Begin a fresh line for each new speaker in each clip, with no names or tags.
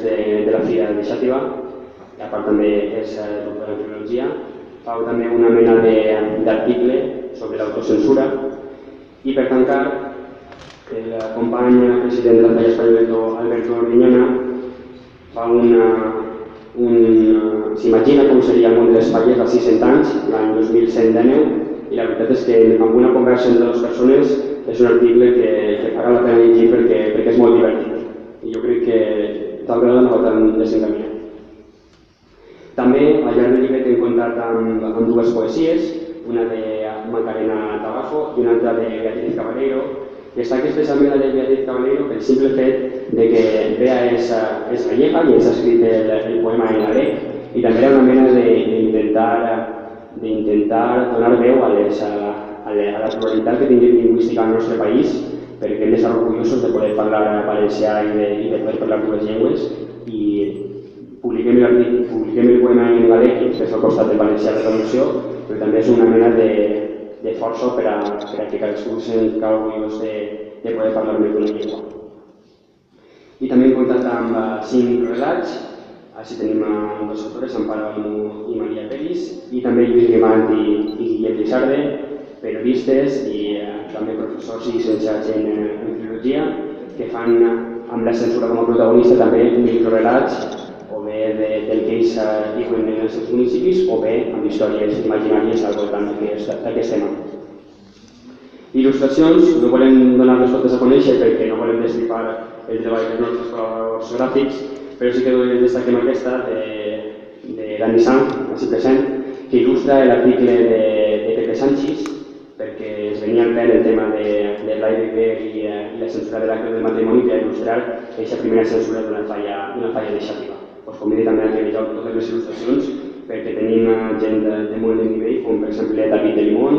llibres de la Fira de Xàtiva, i a part també és doctor en filologia. Fa també una mena d'article sobre l'autocensura. I per tancar, el company president de la Falla Espanyola, Alberto Miñona, s'imagina com seria el món de les falles als 600 anys, l'any 2119, i la veritat és que amb una conversa entre dues persones és un article que paga la pena llegir perquè és molt divertit. I jo crec que tal vegada no va tan desencaminat. També al llarg del llibre hem comptat amb dues poesies, una de Macarena Tabajo i una altra de Beatriz Caballero. Destaca especialment la de Beatriz Caballero pel simple fet de que Bea és gallega i ens ha escrit el poema en gallec, i també era una mena d'intentar donar veu a la pluralitat que tingui lingüística al nostre país, perquè hem d'estar orgullosos de poder parlar valencià i de poder parlar dues llengües, i publiquem el poema en gallec i després al costat del valencià de traducció, però també és una mena de força per a que cadascú se'n cal orgullós de poder parlar més d'una llengua. I també hem comptat amb 5 relats. Així tenim dues autores, Amparo Almú i Maria Peris, i també Lluís Guimart i Guillem Lizarde, periodistes i també professors i llicenciats en filologia, que fan amb la censura com a protagonista també microrelats, o bé del que ells diuen en els seus municipis, o bé amb històries imaginàries al voltant d'aquest tema. Il·lustracions, no volem donar-les totes a conèixer perquè no volem destripar el treball dels nostres col·laboradors gràfics, però sí que destaquem aquesta de Dani Sanz, així present, que il·lustra l'article de Pepe Sánchez, perquè es venia al pèl el tema de l'AIBB i la censura de l'acte del matrimoni per il·lustrar aquesta primera censura d'una falla de Xàtiva. Us convido també a que vegeu totes les il·lustracions, perquè tenim gent de molt de nivell, com per exemple David de Limón,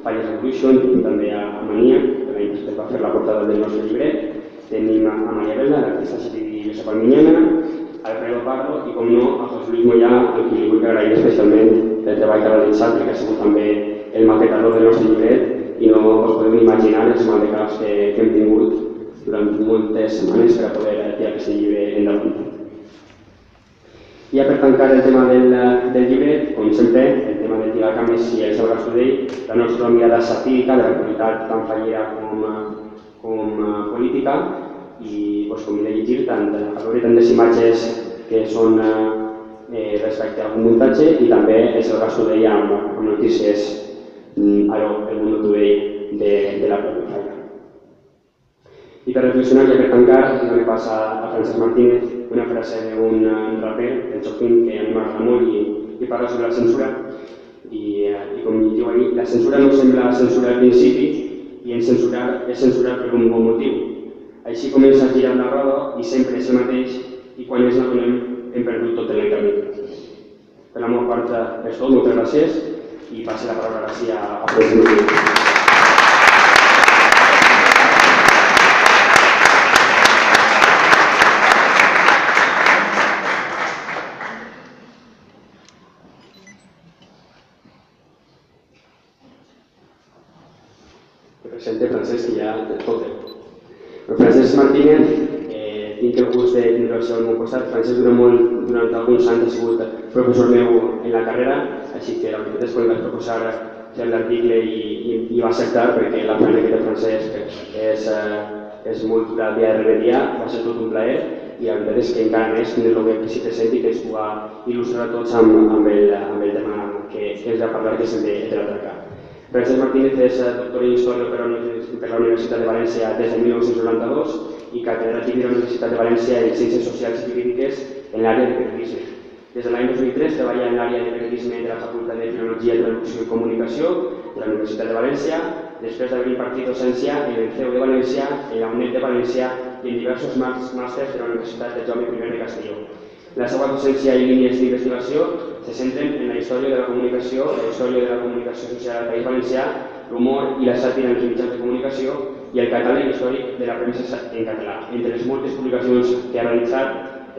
Falles Revolution, i també a Mania, que l'any després va fer la portada del nostre llibret. Tenim a Maria Belda, l'artista Xavi Josep Almiñana, Alfredo Pardo i, com no, a José Luis Mollà, a qui li vull agrair especialment el treball que ha realitzat, perquè ha sigut també el maquetador del nostre llibret i no us podeu imaginar els maldecaps que hem tingut durant moltes setmanes per a poder tirar aquest llibre endavant. I ja per tancar el tema del llibret, com sempre, el tema del Tigacames i el seu Gastudell, la nostra mirada satírica de l'actualitat tan fallera com política, i us convido a llegir a veure tantes imatges que són respecte a un muntatge i també el seu Gastudell amb notícies el Mundo Today de la propia falla. I per reflexionar, ja per tancar, donem pas a Francesc Martínez, una frase d'un raper, el Chopin, que a mi m'agrada molt i parla sobre la censura. I com diu ahir, la censura no sembla censura al principi i en censurar és censurar per un bon motiu. Així comença a girar la roda i sempre és el mateix i quan ens n'adonem hem perdut tot en el camí. Per la meva part és tot, moltes gràcies i passe la paraula a Francesc Martínez. Presente Francesc, que ja té tot. Francesc Martínez, tinc el gust de tindre-lo al meu costat. Francesc durant alguns anys ha sigut professor meu en la carrera, així que la veritat és que li vaig proposar fer l'article i va acceptar, perquè la feina que té Francesc és molt dura dia darrere dia, va ser tot un plaer, i la veritat és que encara més tindre-lo que s'hi presenti i que ens pugui il·lustrar a tots amb el tema que ens va parlar, que és el de la traca. Francesc Martínez és doctor en Història per la Universitat de València des de 1992 i catedràtic de la Universitat de València en Ciències Socials i Jurídiques en l'àrea de periodisme. Des de l'any 2003 treballa en l'àrea de periodisme de la Facultat de Filologia, Traducció i Comunicació de la Universitat de València, després d'haver impartit docència en el CEU de València, en la UNED de València i en diversos màsters de la Universitat de Jaume I de Castelló. La seva docència i línies d'investigació se centren en la història de la comunicació social al País Valencià, l'humor i la sàtira en els mitjans de comunicació i el catàleg històric de la premsa en català. Entre les moltes publicacions que ha realitzat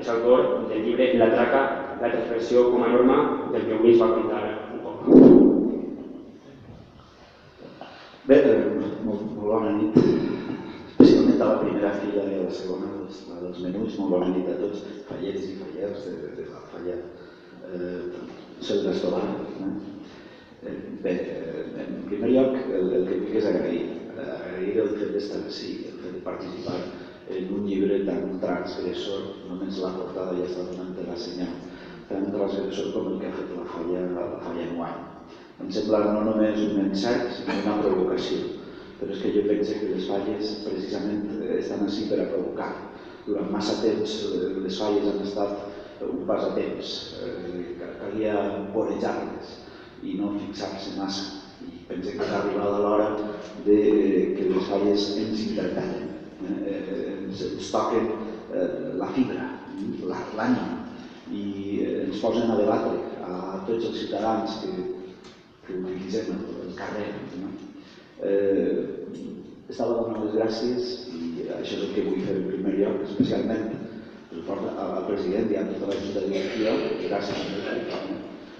és autor del llibre La traca, la transgressió com a norma, del que avui ens va contar un poc.
Bé, molt bona nit. Especialment a la primera fila i a la segona, la dels menús, molt bona nit a tots. Fallers Cel d'Estovar. Bé, en primer lloc, el que vull és agrair el fet d'estar així, el fet de participar en un llibre tan transgressor, només la portada ja està donant la senyal, tan transgressor com el que ha fet la Falla enguany. Em sembla no només un encert, sinó una provocació, però és que jo penso que les falles precisament estan així per a provocar. Durant massa temps les falles han estat un passatemps, calia vorejar-les i no fixar-se massa. I penso que ha arribat l'hora que les falles ens interpel·len, ens toquen la fibra, l'ànima, i ens posen a debatre a tots els ciutadans que utilitzem el carrer. Estava donant les gràcies, i això és el que vull fer en primer lloc, especialment al president i a tota la junta directiva, gràcies a mi,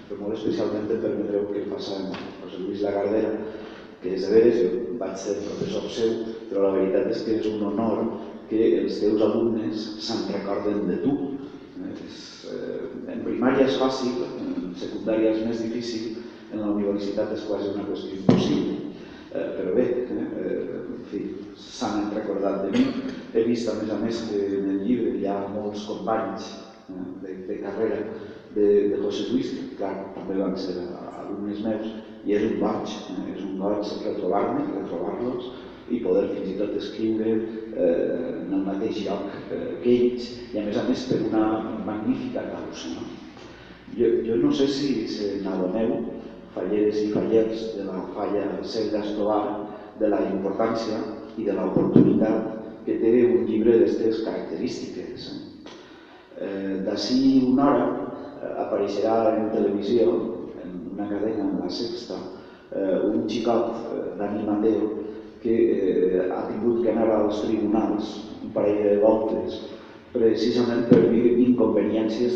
però molt especialment em permetreu que passa amb José Luis Lagardera, que és de veres, jo vaig ser professor seu, però la veritat és que és un honor que els teus alumnes se'n recorden de tu. En primària és fàcil, en secundària és més difícil, en la universitat és quasi una qüestió impossible. Però bé, en fi, s'han recordat de mi. He vist, a més, que en el llibre hi ha molts companys de carrera de José Luis, que clar, també van ser alumnes meus, i és un goig retrobar-los i poder fins i tot escriure en el mateix lloc que ells, i a més per una magnífica causa. Jo no sé si n'adoneu, falleres i fallers de la Falla Cel d'Estovar, de la importància i de l'oportunitat que té un llibre d'aquestes característiques. D'ací una hora apareixerà en televisió, en una cadena, en La Sexta, un xicot, Dani Mateo, que ha tingut que anar als tribunals un parell de voltes precisament per dir inconveniències,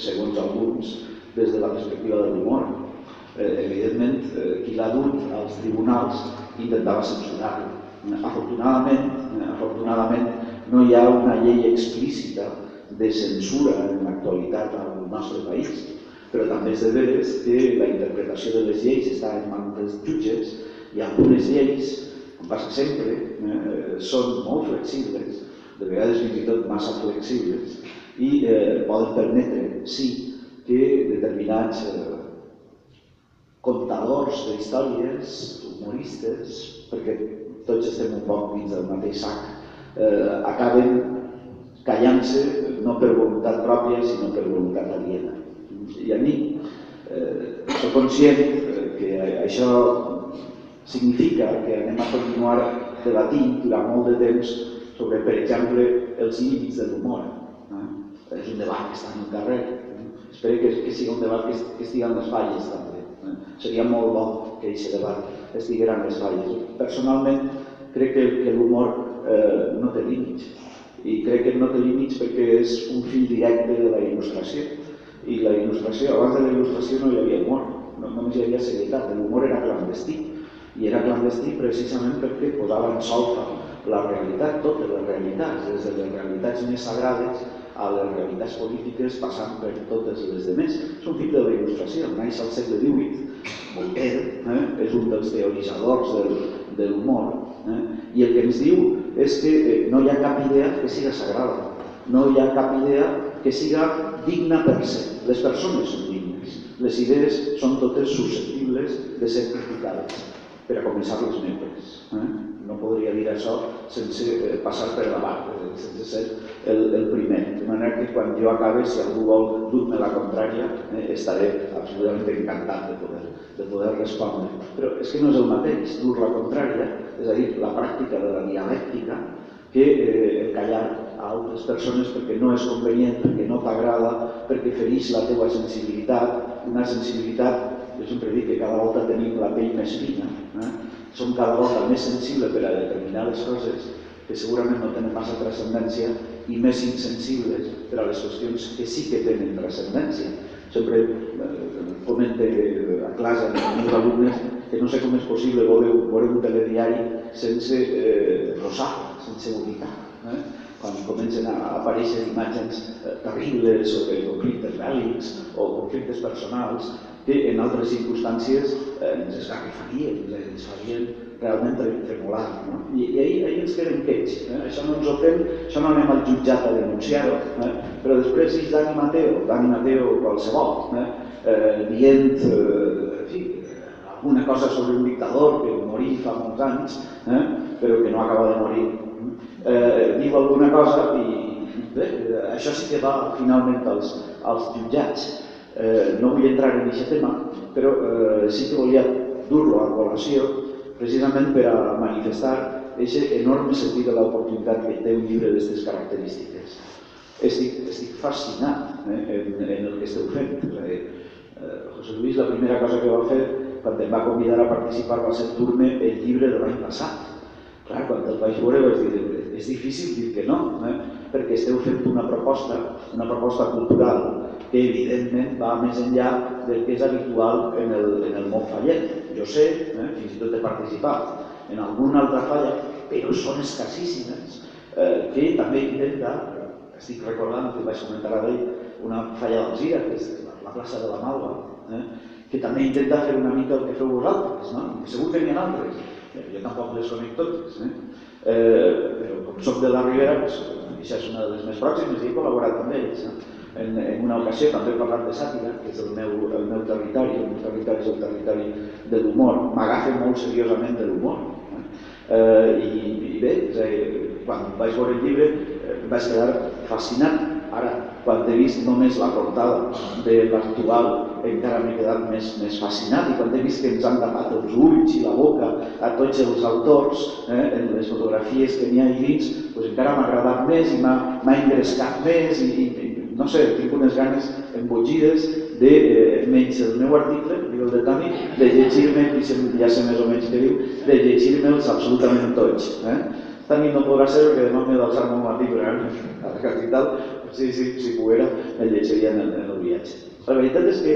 segons alguns, des de la perspectiva de l'humor. Evidentment, qui l'ha dut als tribunals intentava censurar-lo. Afortunadament, no hi ha una llei explícita de censura en l'actualitat al nostre país, però també és de veres que la interpretació de les lleis està en mans dels jutges i algunes lleis, com passa sempre, són molt flexibles, de vegades fins i tot massa flexibles, i poden permetre, sí, que determinats contadors d'històries, humoristes, perquè tots estem un poc dins del mateix sac, acaben callant-se no per voluntat pròpia, sinó per voluntat aliena. I a mi soc conscient que això significa que anem a continuar debatint durant molt de temps sobre, per exemple, els límits de l'humor. És un debat que està en el carrer. Espero que sigui un debat que estigui en les falles també. Seria molt bo que aquest debat estigués en les falles. Personalment, crec que l'humor no té límits. I crec que no té límits perquè és un fill directe de la il·lustració. I la il·lustració, abans de la il·lustració no hi havia humor, només hi havia serietat. L'humor era clandestí. I era clandestí precisament perquè posava en solfa la realitat, totes les realitats, des de les realitats més sagrades a les realitats polítiques, passant per totes les demés. És un fill de la il·lustració, naix al segle XVIII. Voltaire és un dels teoritzadors de l'humor, i el que ens diu és que no hi ha cap idea que siga sagrada, no hi ha cap idea que siga digna per ser. Les persones són dignes, les idees són totes susceptibles de ser criticades, per a començar les meves. No podria dir això sense passar per davant, sense ser el primer. De manera que quan jo acabe, si algú vol dur-me la contrària, estaré absolutament encantat de poder respondre. Però és que no és el mateix dur la contrària, és a dir, la pràctica de la dialèctica, que encallar a altres persones perquè no és convenient, perquè no t'agrada, perquè fereix la teva sensibilitat, una sensibilitat. Jo sempre dic que cada volta tenim la pell més fina, som cada volta més sensibles per a determinades coses que segurament no tenen massa transcendència i més insensibles per a les qüestions que sí que tenen transcendència. Sempre comento a classe amb els meus alumnes que no sé com és possible veure un telediari sense rosar, sense bonicar. quan comencen a aparèixer imatges terribles sobre conflictes bèl·lics o conflictes personals que en altres circumstàncies ens esgarrifarien, ens farien realment tremolar. I ahir ens quedem quets. Això no ens ho fem, això no anem al jutjat a denunciar-ho, però després és Dani Mateo qualsevol, dient alguna cosa sobre un dictador que morí fa molts anys, però que no acaba de morir. Diu alguna cosa i bé, això sí que va finalment als jutjats. No vull entrar en aquest tema, però sí que volia dur-lo a col·lació precisament per a manifestar aquest enorme sentit de l'oportunitat que té un llibre d'aquestes característiques. Estic fascinat en el que esteu fent. José Luis, la primera cosa que va fer quan em va convidar a participar va ser dur-me el llibre de l'any passat. Clar, quan el vaig veure vaig dir, és difícil dir que no, perquè esteu fent una proposta cultural que evidentment va més enllà del que és habitual en el món fallet. Jo sé, fins i tot he participat en alguna altra falla, però són escassíssimes, que també intenta, estic recordant que vaig comentar a ell, una falla d'Alzira, que és la plaça de la Malva, que també intenta fer una mica el que feu vosaltres, que segur que n'hi ha altres, jo tampoc les conec totes, però com soc de la Ribera, això és una de les més pròximes i he col·laborat amb ells. En una ocasió també he parlat de sàtira, que és el meu territori, és el territori de l'humor, m'agafa molt seriosament de l'humor. I bé, quan vaig veure el llibre em vaig quedar fascinat. Ara, quan he vist només la portada de l'actual, encara m'he quedat més fascinat, i quan he vist que ens han tapat els ulls i la boca a tots els autors, en les fotografies que n'hi ha dins, encara m'ha agradat més i m'ha engrescat més i no sé, tinc unes ganes embogides de, menys el meu article, diu el de Tani, de llegir-me, ja sé més o menys què diu, de llegir-me'ls absolutament tots. Tani no podrà ser perquè demà m'he d'alçar un article a la capital, si poguera el llegiria en el viatge. La veritat és que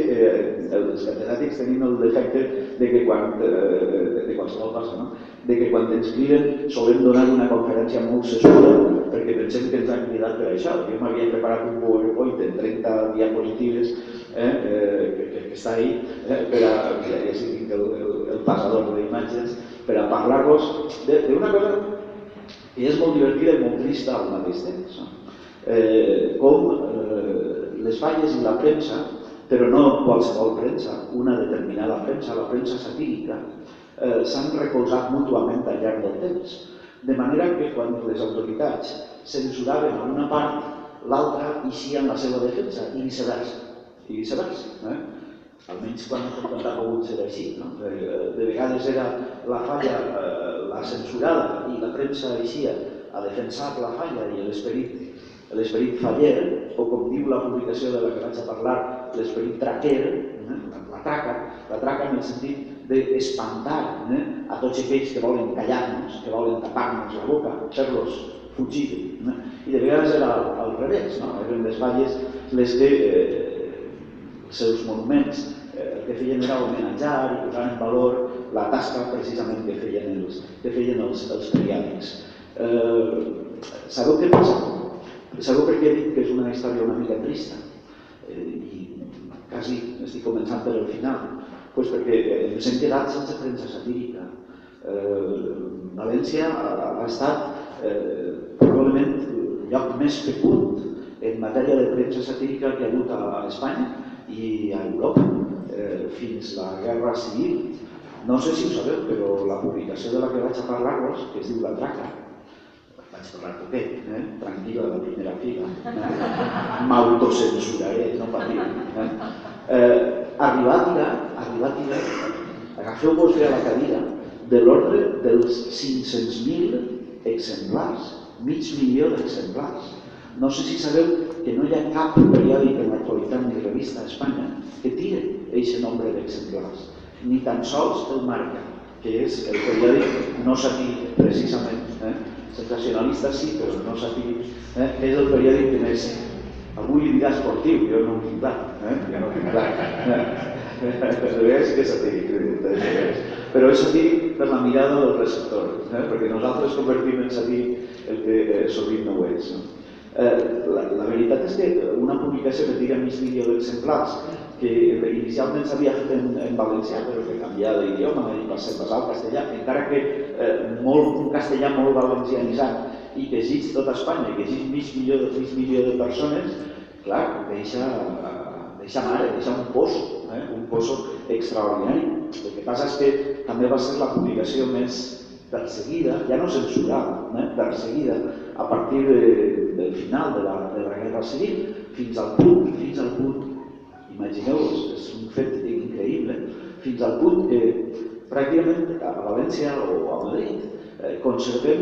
els catedràtics tenim el defecte de que de qualsevol cosa, de que quan ens criden solem donar una conferència molt sessuda perquè pensem que ens han cridat per això. Jo m'havia preparat un PowerPoint en 30 diapositives que està ahí, ja sí tinc el passador d'imatges, per a parlar-vos d'una cosa que és molt divertida i molt trista al mateix temps. Com les falles i la premsa, però no qualsevol premsa, una determinada premsa, la premsa satírica, s'han recolzat mútuament al llarg del temps. De manera que quan les autoritats censuraven a una part, l'altra eixia en la seva defensa, i viceversa. Almenys quan ha pogut ser així. De vegades era la falla la censurada i la premsa eixia a defensar la falla i l'esperit faller, o com diu la publicació de la que vaig a parlar, l'esperit traquer, la traca en el sentit d'espantar a tots aquells que volen callar-nos, que volen tapar-nos la boca, fer-los fugir. I de vegades era al revés, eren les falles les que els seus monuments el que feien era homenatjar i posar en valor la tasca precisament que feien els periòdics. Sabeu què passa? Sabeu per què he dit que és una història una mica trista? I quasi estic començant per al final. Doncs perquè ens hem quedat sense premsa satírica. València ha estat probablement el lloc més fecund en matèria de premsa satírica que hi ha hagut a Espanya i a Europa fins la Guerra Civil. No sé si ho sabeu, però la publicació de la que vaig a parlar-vos, que es diu La Traca, vaig parlar poquet, tranquil·la, de primera fila, m'autocensuraré, no patiu. Arribar a tirar, agafeu-vos bé a la cadira, de l'ordre dels 500.000 exemplars, mig milió d'exemplars. No sé si sabeu que no hi ha cap periòdic en l'actualitat ni revista a Espanya que tire aquest nombre d'exemplars, ni tan sols el Marca, que és el periòdic no satíric, precisament, sensacionalista sí, però no satíric, és el periòdic que més, avui li dirà esportiu, jo no ho tinc clar, ja no ho tinc clar, de vegades que és satíric, Però és satí per la mirada del receptor, perquè nosaltres convertim en satí el que sovint no ho és. La veritat és que una publicació que tira mig milió d'exemplars, que inicialment s'havia fet en valencià, però que canviava d'idioma i passar al castellà, encara que un castellà molt valencianitzat i que llegeix tot Espanya, que llegeix mig milió de persones, clar, deixa un pozo extraordinari. El que passa és que també va ser la publicació més perseguida, ja no censurada, perseguida a partir del final de la Guerra Civil, fins al punt, imagineu-vos, és un fet increïble, fins al punt que pràcticament a València o a Madrid conservem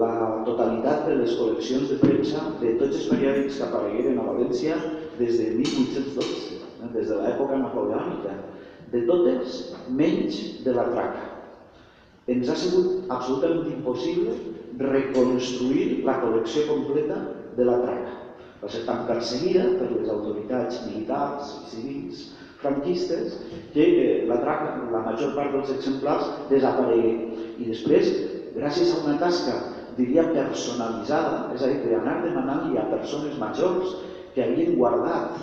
la totalitat de les col·leccions de premsa de tots els periòdics que aparegueren a València des de 1812, des de l'època napoleònica, de totes menys de la traca. Ens ha sigut absolutament impossible reconstruir la col·lecció completa de la traca. Va ser tan perseguida per les autoritats militars i civils franquistes que la traca, la major part dels exemplars, desaparegué. I després, gràcies a una tasca, diria, personalitzada, és a dir, d'anar demanant-li a persones majors que havien guardat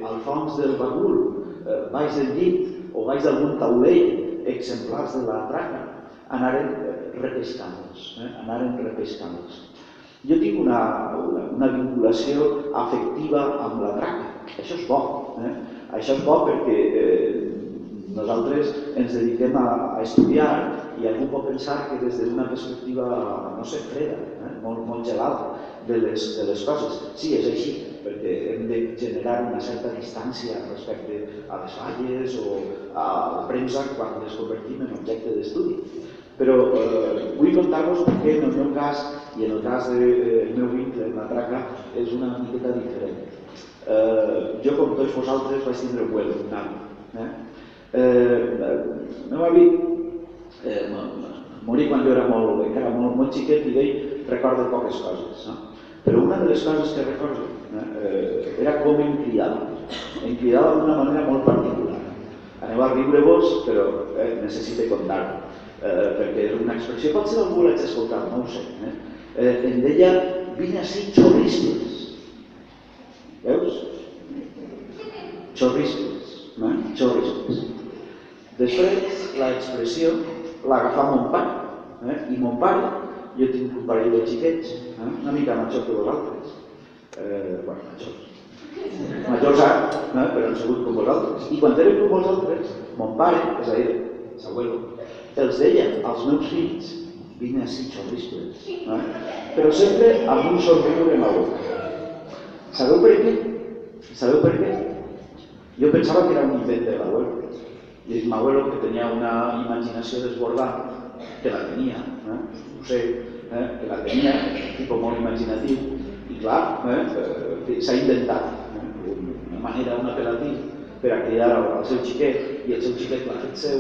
al fons del bagul, baix del llit o baix d'algun taulell, exemplars de la traca, anaren repescant-los. Jo tinc una vinculació afectiva amb la traca. Això és bo. Això és bo perquè nosaltres ens dediquem a estudiar i algú pot pensar que des d'una perspectiva, no sé, freda, molt gelada de les coses. Sí, és així, perquè hem de generar una certa distància respecte a les falles o a la premsa quan les convertim en objecte d'estudi. Però vull contar-vos perquè en el meu cas i en el cas del meu vincle amb la traca és una miqueta diferent. Jo, com tots vosaltres, vaig tindre un vuelo, un avi. El meu avi morí quan jo era encara molt xiquet i d'ell recordo poques coses. Però una de les coses que recordo era com em cridava. Em cridava d'una manera molt particular. Aneu a riure-vos, però necessito contar-ho. Perquè és una expressió, potser algú l'haig escoltat, no ho sé. Em deia, vine ací, xorrisples. Veus? Xorrisples. Xorrisples. Després, l'expressió l'agafà mon pare. I mon pare, jo tinc un parell de xiquets, una mica major que vosaltres. Majors ara, però han sigut com vosaltres. I quan eren com vosaltres, mon pare, és a dir, l'abuelo, els deia als meus fills, vine ací, xorrisples, però sempre amb un somriure en la boca. Sabeu per què? Sabeu per què? Jo pensava que era un invent de l'abuelo. I dic, l'abuelo, que tenia una imaginació desbordant, que la tenia, ho sé, que la tenia, tipus molt imaginatiu, i clar, s'ha inventat una manera, un apel·latiu per a cridar al seu xiquet, i el seu xiquet l'ha fet seu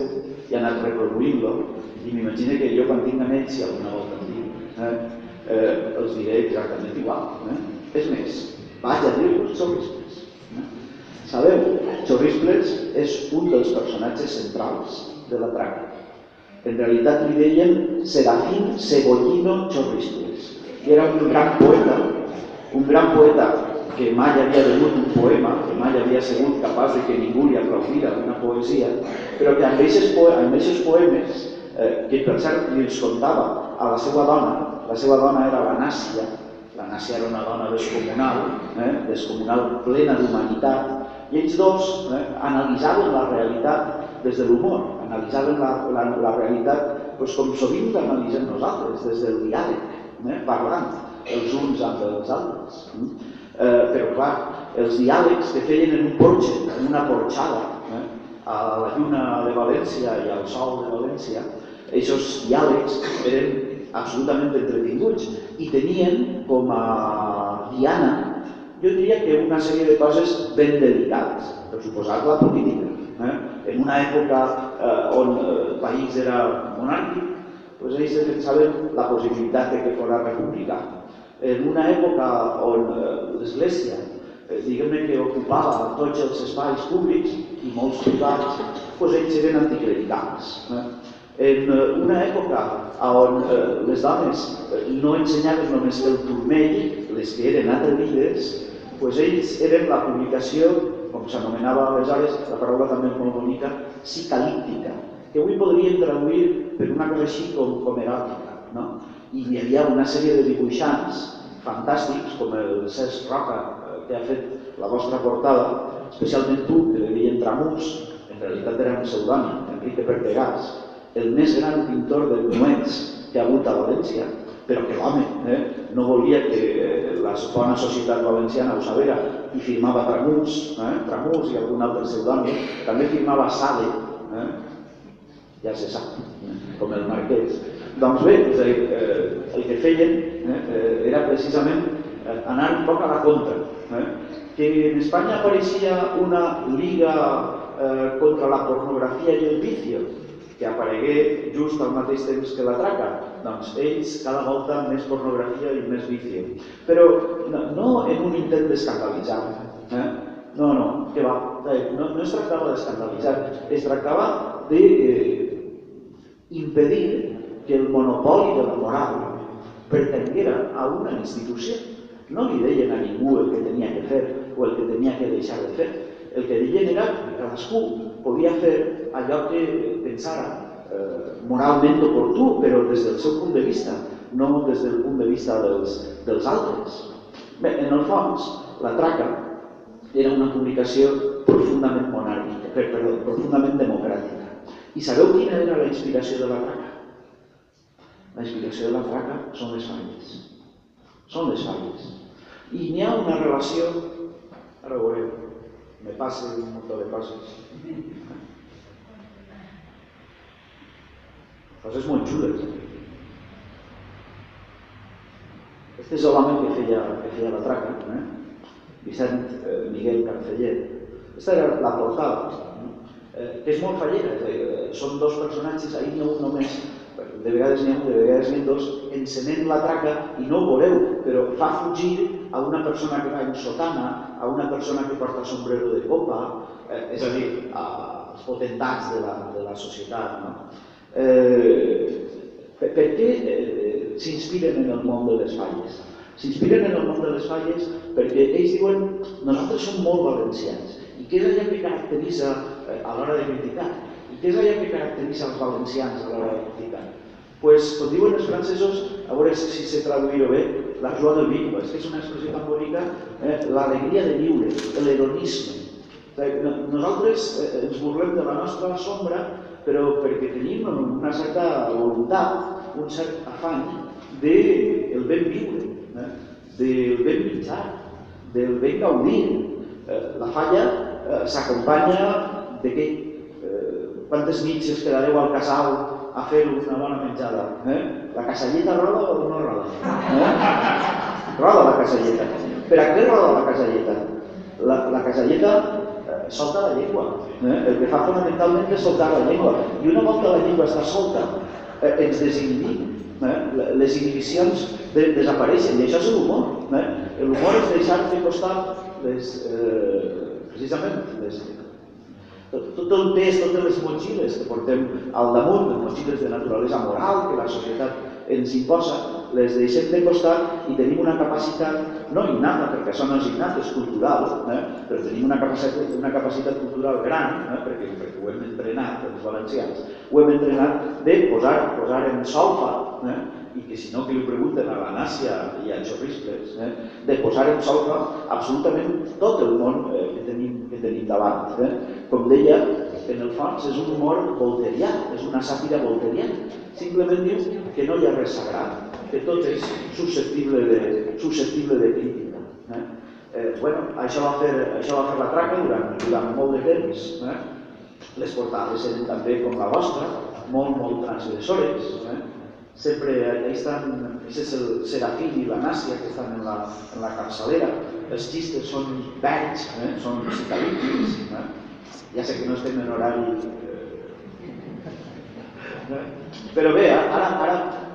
i ha anat reproduint-lo, i m'imagino que jo quan tinc amics, si alguna volta en tinc, els diré exactament igual. És més, vaig a dir-vos xorrisples. Sabeu, Xorrisples és un dels personatges centrals de la traca. En realitat li deien Serafín Cebollino Xorrisples, i era un gran poeta que mai havia venut un poema, que mai havia sigut capaç de que ningú li aplaudira una poesia, però que amb aquests poemes, que per cert li els contava a la seva dona era la Nàcia era una dona descomunal, plena d'humanitat, i ells dos analitzaven la realitat des de l'humor, analitzaven la realitat com sovint l'analitzem nosaltres, des del diàleg, parlant els uns amb els altres. Però clar, els diàlegs que feien en un porxe, en una porxada, a la lluna de València i al sol de València, aquests diàlegs eren absolutament entretinguts i tenien com a diana, jo diria que una sèrie de coses ben delicades, per suposar la política. En una època on el país era monàrquic, ells defensaven la possibilitat que fos republicà. En una època on l'Església diguem-ne que ocupava tots els espais públics i molts privats, doncs ells eren anticlericals. En una època on les dones no ensenyaven només el turmell, les que eren atrevides, doncs ells eren la publicació, com s'anomenava aleshores, la paraula també molt bonica, psicalíptica, que avui podríem traduir per una cosa així com eròtica. I hi havia una sèrie de dibuixants fantàstics, com el Cesc Roca, que ha fet la vostra portada, especialment tu, que devien Tramús, en realitat era un pseudònim, Enrique Pertegàs, el més gran pintor de minuets que ha hagut a València, però que l'home no volia que la bona societat valenciana ho sabera i firmava Tramús i algun altre pseudònim, també firmava Sade, ja se sap, com el Marquès. Doncs bé, el que feien era precisament anar un poc a la contra. Que en Espanya apareixia una liga contra la pornografia i el vicio, que aparegué just al mateix temps que la traca. Doncs ells cada volta més pornografia i més vicio. Però no en un intent d'escandalitzar. No, que va. No es tractava d'escandalitzar, es tractava d'impedir que el monopoli de la moral pertanguera a una institució. No li deien a ningú el que tenia que fer o el que tenia que deixar de fer. El que deien era que cadascú podia fer allò que pensara moralment oportú, però des del seu punt de vista, no des del punt de vista dels altres. Bé, en el fons, la traca era una publicació profundament profundament democràtica. I sabeu quina era la inspiració de la traca? La inspiració de la traca són les falles. Són les falles. I n'hi ha una relació, ara ho veurem, me passa un munt de coses. Coses molt xules. Aquest és l'home que feia la traca, Vicent Miguel Carceller. Aquesta era la portada, que és molt fallera. Són dos personatges, ahir no només, de vegades n'hi ha un, de vegades n'hi ha dos, encenent la traca i no ho veureu, però fa fugir a una persona que va en sotana, a una persona que porta sombrero de copa, és a dir, als potentats de la societat. Per què s'inspiren en el món de les falles? S'inspiren en el món de les falles perquè ells diuen nosaltres som molt valencians. I què és allò que caracteritza a l'hora de criticar? I què és allò que caracteritza els valencians a l'hora de criticar? Doncs, com diuen els francesos, a veure si sé traduir-ho bé, la joie de vivre, és que és una expressió tan bonica, l'alegria de viure, l'hedonisme. Nosaltres ens burlem de la nostra sombra, però perquè tenim una certa voluntat, un cert afany del ben viure, del ben mitjà, del ben gaudir. La falla s'acompanya de què? Quantes nits es quedareu al casal a fer una bona menjada? La casalleta roda o no roda? Roda la casalleta. Per a què roda la casalleta? La casalleta solta la llengua. El que fa fonamentalment és soltar la llengua. I una volta la llengua està solta, ens desinhibim. Les inhibicions desapareixen, i això és l'humor. L'humor és deixar de costat precisament tot el pes, totes les motxilles que portem al damunt, les motxilles de naturalesa moral que la societat ens imposa, les deixem de costat i tenim una capacitat, no innata, perquè això no és innat, és cultural, però tenim una capacitat cultural gran, perquè ho hem entrenat, els valencians, ho hem entrenat de posar en solfa, i que si no que li pregunten a la Nàcia i a Xorriscles, de posar en solfa absolutament tot el món que tenim davant. Com deia, en el fons és un humor volterià, és una sàtira volteriana. Simplement diu que no hi ha res sagrat, que tot és susceptible de crítica. Això va fer la traca durant molt de temps. Les portades eren també com la vostra, molt transgressores. Sempre ahí estan, és el Serafín i la Nàcia que estan en la capçalera. Els xistes són verds, són psicalíptics. Ja sé que no estem en horari. Però bé, ara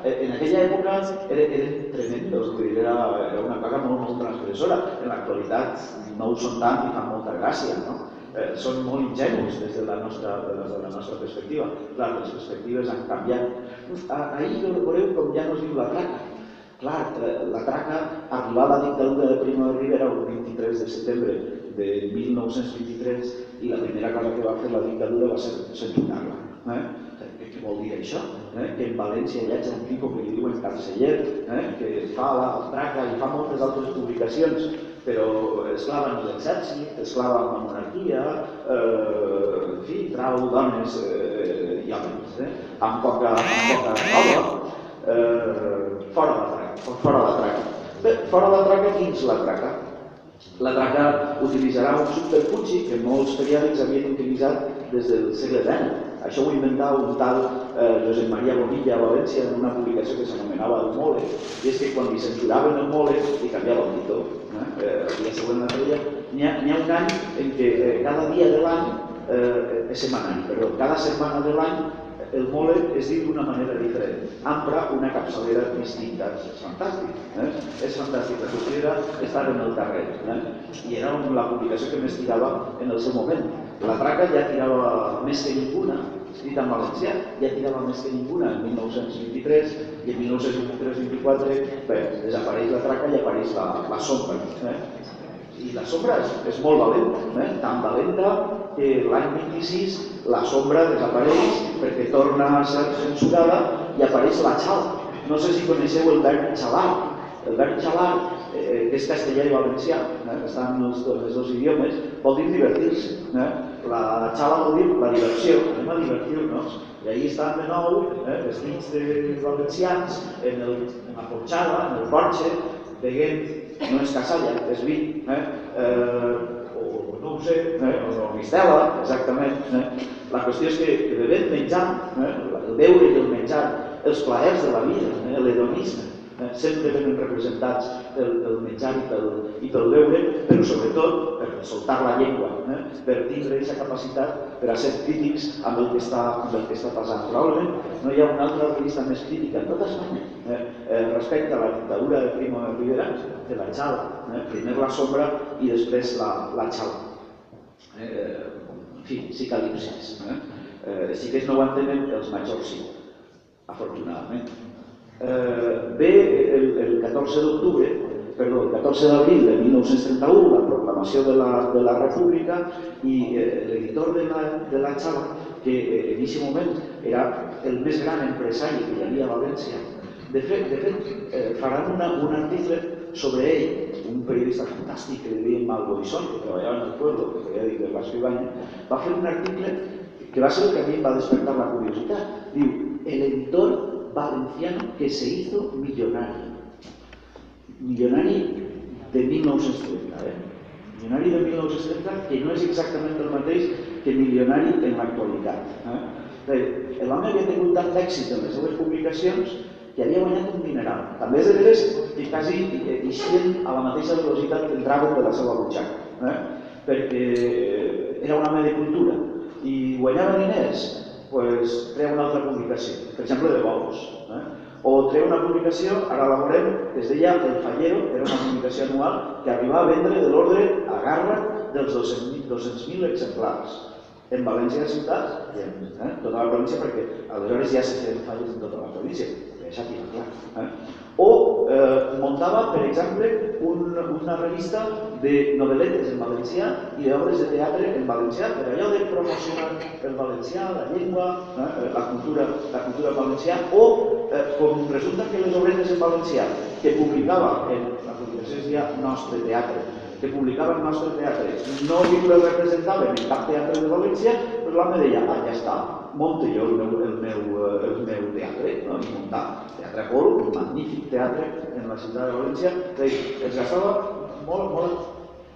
En aquella època eren tremendos, era una cosa molt transgressora. En l'actualitat no ho són tant i fan molta gràcia, no? Són molt ingenus des de la nostra perspectiva. Clar, les perspectives han canviat. Ahir veureu com ja no es diu la traca. Clar, la traca arribà a la dictadura de Primo de Rivera el 23 de setembre de 1923 i la primera cosa que va fer la dictadura va ser censurar-la. Què vol dir això? Que en València hi ha un tipus que li diuen Carceller, que fa la traca i fa moltes altres publicacions, però esclava en l'exèrcit, esclava en la monarquia, en fi, trau dones i homes, amb poca roba, fora la traca. Bé, fora la traca, quin és la traca? La traca utilitzarà un subterfugi que molts periòdics havien utilitzat des del segle XIX. Això ho inventava un tal Josep Maria Bonilla a València en una publicació que s'anomenava El Mole, i és que quan li censuraven El Mole li canviava el títol. El dia següent la treia. N'hi ha un any en què cada dia de l'any, cada setmana de l'any el Mole es diu d'una manera diferent, empra una capçalera distinta. És fantàstic, és fantàstic. La qüestió era estar en el carrer, i era la publicació que més tirava en el seu moment. La traca ja tirava més que ninguna, escrita en valencià, ja tirava més que ninguna en 1923 i en 1923-24 desapareix la traca i apareix la sombra. I la sombra és molt valenta, tan valenta que l'any 26 la sombra desapareix perquè torna a ser censurada i apareix la xala. No sé si coneixeu el verb xalar. El verb xalar, que és castellà i valencià, que estan en els dos idiomes, vol dir divertir-se. La xala vol dir la diversió, anem a divertir-nos. I ahí estan de nou, vestits de valencians, en la porxada, en el porxe, veient, no és casalla, és vi, o no ho sé, o mistela, exactament. La qüestió és que bevent, menjant, el beure i el menjar, els plaers de la vida, l'hedonisme, sempre venen representats pel menjar i pel beure, però sobretot per soltar la llengua, per tindre aquesta capacitat per a ser crítics amb el que està passant. Probablement no hi ha una altra revista més crítica en tota Espanya respecte a la dictadura de Primo de Rivera que la xala. Primer la sombra i després la xala. En fi, psicalipsis. Si que no ho entenen, els majors sí, afortunadament. Ve el 14 d'abril de 1931, la proclamació de la República, i l'editor de la Xala, que en aquest moment era el més gran empresari que hi havia a València, de fet faran un article sobre ell, un periodista fantàstic que li deien Malboisón, que treballava en el Pueblo, que periòdic de Blasco Ibáñez, va fer un article que va ser el que a mi va despertar la curiositat. Diu, el editor valenciano que se hizo millonario. Millonario de 1930, Milionari de 1930 que no és exactament el mateix que milionari en l'actualitat. L'home havia tingut tant d'èxit en les seves publicacions que havia guanyat un dineral. També és de veres que quasi eixien a la mateixa velocitat que entraven de la seva butxaca, perquè era un home de cultura i guanyava diners, treia una altra publicació, per exemple de bous, o treia una publicació, ara la veurem, que es deia El Fallero, que era una publicació anual que arribava a vendre de l'ordre a Garra dels 200.000 exemplars en València ciutat i en tota la província, perquè aleshores ja se feien falles en tota la província, perquè això queda clar. O muntava, per exemple, una revista de novel·letes en valencià i d'obres de teatre en valencià, per allò de promocionar el valencià, la llengua, la cultura valencià, o com resulta que les obretes en valencià que publicava en la publicació es deia Nostre Teatre, que publicava el Nostre Teatre, no li representaven en cap teatre de València, però l'home deia, ja està, monte jo el meu teatre, i muntar Teatre Apol, un magnífic teatre en la ciutat de València, es gastava molt,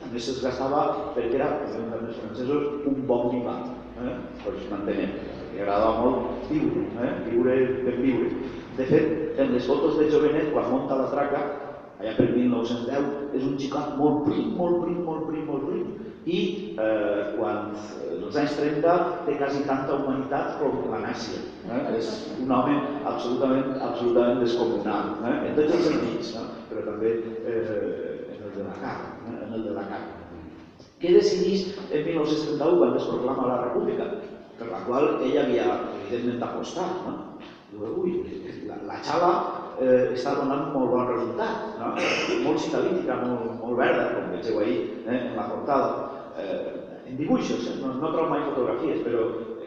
també se'ls gastava perquè era, per exemple, els francesos, un bon vivà, doncs m'entenem, li agradava molt viure ben viure. De fet, en les fotos de jovenet, quan munta la traca, allà per 1910, és un xicot molt prim, I quan als anys 30 té quasi tanta humanitat com la Nàcia. És un home absolutament descomunal, en tots els sentits, però també en el de la carn. Què decideix en 1931 quan es proclama la República, per la qual ell havia evidentment d'apostar? Ui, la xala està donant molt bon resultat, molt citalítica, molt verda, com vegeu ahir en la portada. En dibuixos, no trobo mai fotografies, però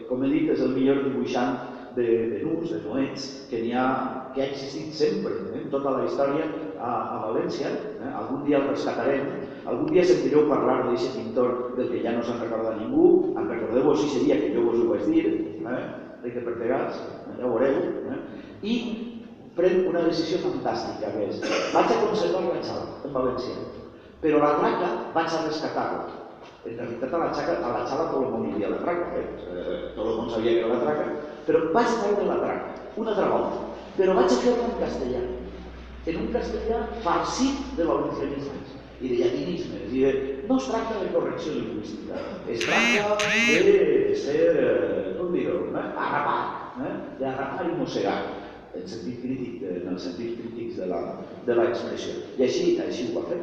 com he dit és el millor dibuixant de nus, de noets, que ha existit sempre, en tota la història a València. Algun dia el rescatarem, algun dia sentireu parlar d'aquest pintor del que ja no se'n recorda ningú, en recordeu-vos si seria que jo vos ho vaig dir, de que pertegats, ja ho veureu, i pren una decisió fantàstica, que és vaig a conservar la xala en València, però la traca vaig a rescatar-la. En realitat a la xala tot el món hi havia la traca, tot el món sabia que era la traca, però vaig treure la traca, una altra volta, però vaig a fer-la en castellà, en un castellà farcit de valencianismes i de llatinismes, i no es tracta de correcció lingüística, es tracta de ser, com dir-ho, arrapar, d'arrapar i mossegar, en el sentit crític de l'expressió. I així ho va fer.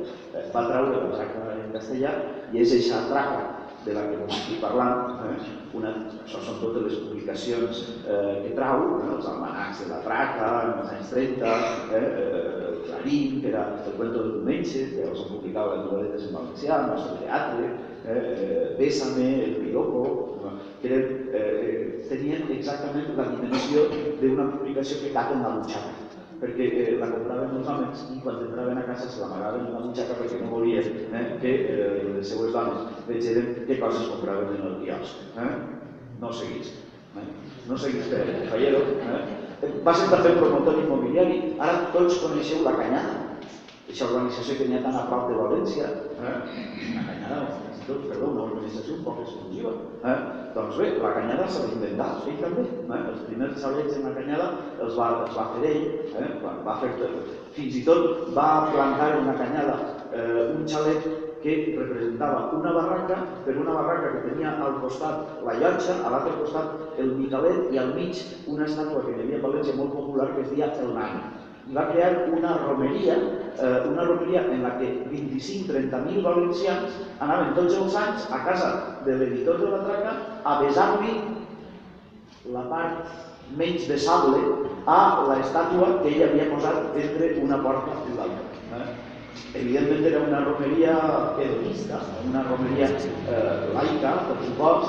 Va treure la traca en castellà i és aquesta traca de la que us estic parlant. Això són totes les publicacions que trau, els almanacs de la traca, en els anys 30, Clarín, que era el cuento del diumenge, que els han publicat les novel·letes en valencià, el nostre teatre, Bésame, El Piropo, que tenien exactament la dimensió d'una publicació que cap en la butxaca, perquè la compraven els homes i quan entraven a casa se l'amagaven en la butxaca perquè no volien que les seues dones vegeren què coses compraven en el quiosc. No seguís. No seguís Fallero. Va ser també promotor immobiliari. Ara tots coneixeu La Canyada, aquesta organització que n'hi ha tan a prop de València. La Canyada, una organització un poc exclusiva. Doncs bé, La Canyada s'ha d'inventar, ell també. Els primers xalets en La Canyada els va fer ell. Fins i tot va plantar en La Canyada un xalet que representava una barraca, però una barraca que tenia al costat la llotja, a l'altre costat el micalet i al mig una estàtua que hi havia a València molt popular que es deia El Nan. I va crear una romeria en la que 25-30.000 valencians anaven tots els anys a casa de l'editor de la traca a besar-li la part menys besable a l'estàtua que ell havia posat entre una porta i l'altra. Evidentment era una romeria hedonista, una romeria laica, per supost,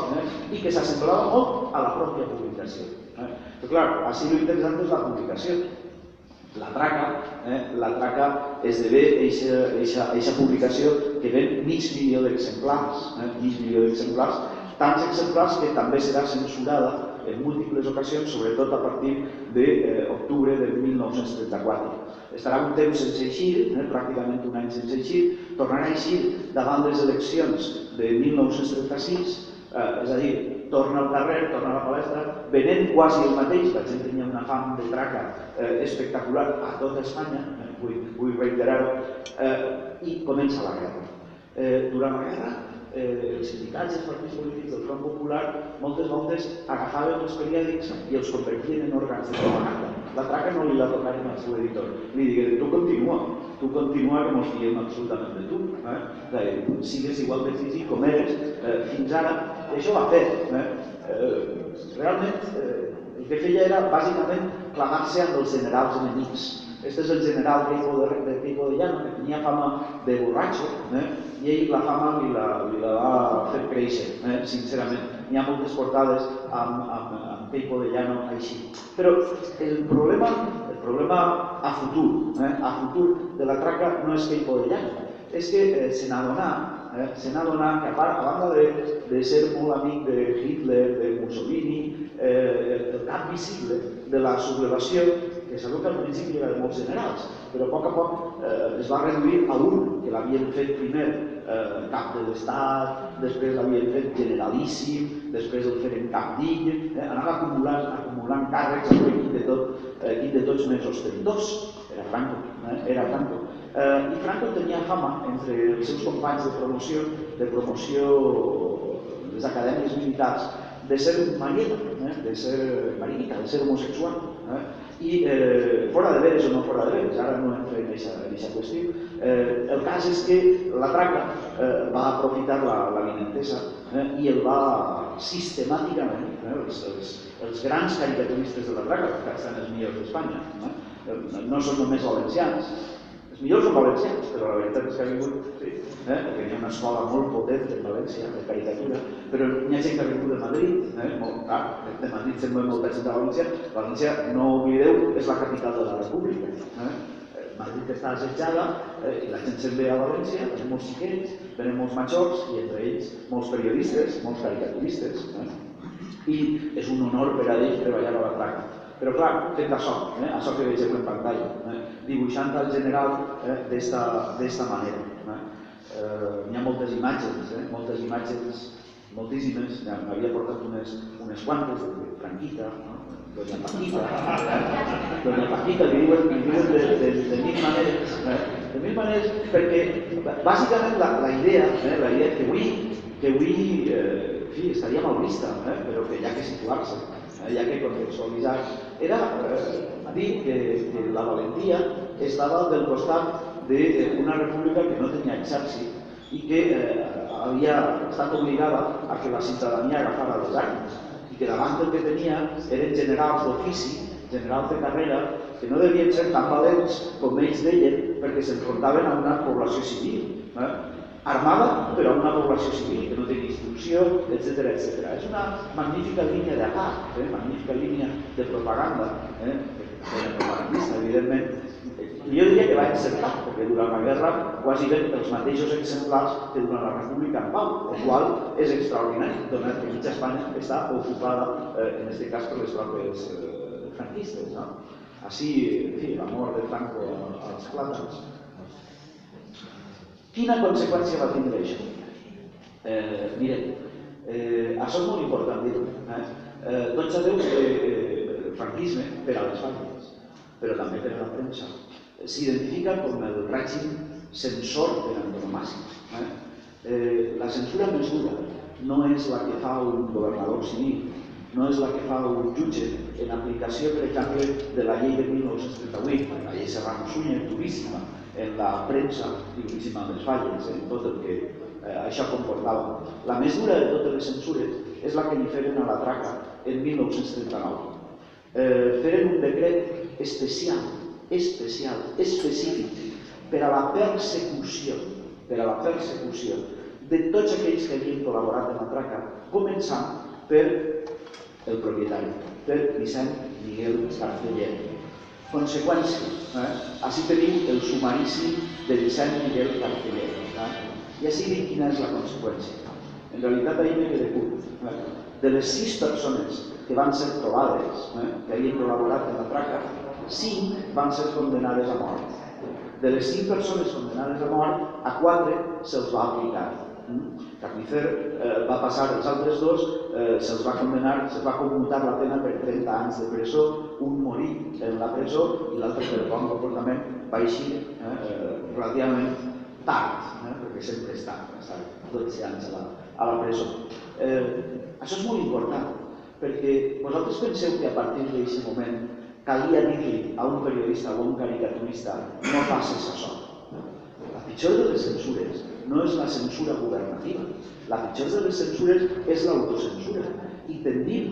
i que s'assemblava molt a la pròpia publicació. Però clar, així l'interessant és la publicació. La traca esdevé eixa publicació que ven 500.000 d'exemplars, tants exemplars que també serà censurada en múltiples ocasions, sobretot a partir d'octubre de 1934. Estarà un temps sense eixir, pràcticament un any sense eixir, tornarà a eixir davant les eleccions de 1936, és a dir, torna al carrer, torna a la palestra, venent quasi el mateix, la gent tenia una fam de traca espectacular a tota Espanya, vull reiterar-ho, i comença la guerra. Durant la guerra, els sindicats i els partits polítics del Front Popular moltes voltes agafaven els periòdics i els convertien en òrgans de propaganda. La traca no li la tocaren al seu editor. Li digué, tu continua que mos fiem absolutament de tu. Sigues igual de físic com eres fins ara. I això va fer. Realment el que feia era bàsicament clamar-se amb els generals enemics. Este és el general Queipo de Llano, que tenia fama de borratxo, i ell la fama li la va fer créixer, sincerament. N'hi ha moltes portades amb Queipo de Llano així. Però el problema a futur de la traca no és Queipo de Llano, és que se n'adonà que a banda de ser molt amic de Hitler, de Mussolini, el cap visible de la sublevació, que sabeu que al principi era de molts generals, però a poc es va reduir a un, que l'havien fet primer cap de l'Estat, després l'havien fet generalíssim, després el feren cap d'Ill, anava acumulant càrrecs, quin de tots més ostentós, era Franco. I Franco tenia fama entre els seus companys de promoció les acadèmies militars, de ser marieta, de ser marinica, de ser homosexual. I fora de veres o no fora de veres, ara no entrem en aquesta qüestió. El cas és que la traca va aprofitar l'avinentesa i el va sistemàticament, els grans caricaturistes de la traca, que estan els millors d'Espanya, no són només valencians, els millors són valencians, però la veritat és que ha vingut, perquè hi ha una escola molt potent en València, de caricatura, però hi ha gent que ha vingut de Madrid, de Madrid se'n ve molta gent de València. València, no oblideu, és la capital de la República. Madrid està assetjada i la gent se'n ve a València, venen molts xiquets, venen molts majors i entre ells molts periodistes, molts caricaturistes. I és un honor per a ells treballar a la traca. Però clar, fet això que vegeu en pantalla, dibuixant el general d'esta manera. Hi ha moltes imatges, moltíssimes, m'havia portat unes quantes de Franquita, Doña Paquita, li diuen de mil maneres, perquè bàsicament la idea que avui estaria mal vista, però que hi ha que situar-se, hi ha que contextualitzar, era dir que la valentia estava del costat d'una república que no tenia exèrcit i que havia estat obligada a que la ciutadania agafara les armes i que davant del que tenia eren generals d'ofici, generals de carrera, que no devien ser tan valents com ells deien perquè s'enfrontaven a una població civil, armada però a una població civil que no tenia instrucció, etc. És una magnífica línia d'atac, magnífica línia de propaganda, propagandista, evidentment. Jo diria que va encertar, perquè durant la guerra quasi ben els mateixos exemplars que durant la República en pau, el qual és extraordinari, donat que mitja Espanya està ocupada, en aquest cas, per les tropes franquistes. Així, la mort de Franco als plàtans. Quina conseqüència va tindre això? Mireu, això és molt important dir-ho. Tots sabeu que el franquisme, per a les famílies, però també per a la premsa, s'identifica com el règim censor per antonomàsia. La censura més dura no és la que fa un governador civil, no és la que fa un jutge en aplicació, per exemple, de la llei de 1938, la llei Serrano-Suñer, duríssima en la premsa i duríssima en les falles, en tot el que això comportava. La més dura de totes les censures és la que li feren a la traca en 1939. Feren un decret especial, específic, per a la persecució de tots aquells que havien col·laborat en la traca, començant per el propietari, per Vicent Miguel Carceller. Conseqüència, així tenim el sumarici de Vicent Miguel Carceller. I així dic quina és la conseqüència. En realitat, ahir me quedé curt. De les 6 persones que van ser trobades, que havien col·laborat en la traca, 5 van ser condenades a mort. De les 5 persones condenades a mort, a 4 se'ls va aplicar. Carnicer va passar, els altres 2 se'ls va condenar, se'ls va commutar la pena per 30 anys de presó, un morí en la presó i l'altre per bon comportament va eixir relativament tard, perquè sempre està 12 anys a la presó. Això és molt important, perquè vosaltres penseu que a partir d'aquest moment calia dir-li a un periodista o a un caricaturista no facis això. La pitjor de les censures no és la censura governativa, la pitjor de les censures és l'autocensura. I tendim,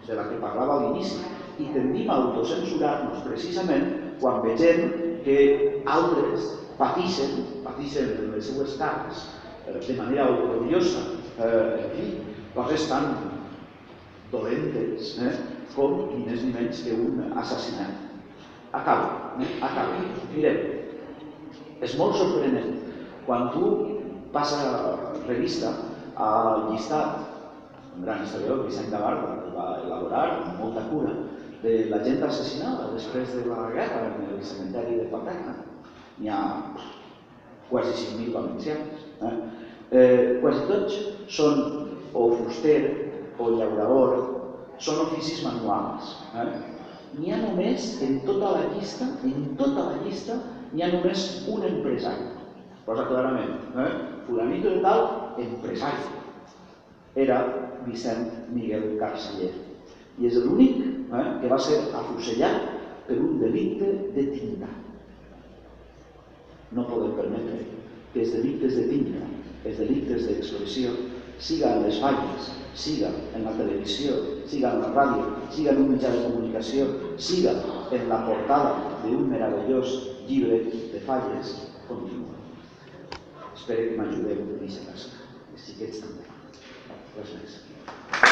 de la que parlava a l'inici, i tendim a autocensurar-nos precisament quan vegem que altres pateixen en les seues carns de manera orgullosa, en fi, coses tan dolentes com ni més ni menys que un assassinat. Acabo. Mireu, és molt sorprenent quan tu passes revista al llistat, un gran historiador, Vicent Gavarda, que va elaborar amb molta cura, de la gent assassinada després de la guerra en el cementeri de Paterna. N'hi ha quasi 5.000 valencians. Quasi tots són o fuster o llaurador, són oficis manuals. N'hi ha només en tota la llista n'hi ha només un empresari. Posa clarament, fulanito de tal, empresari. Era Vicent Miguel Carceller. I és l'únic que va ser afusellat per un delicte de tinta. No podem permetre que els delictes de tinta, els delictes d'expressió, siga en les falles, siga en la televisió, siga en la ràdio, siga en un mitjà de comunicació, siga en la portada d'un meravellós llibre de falles, continua. Espero que m'ajudeu en aquesta tasca. Els xiquets també. Res més.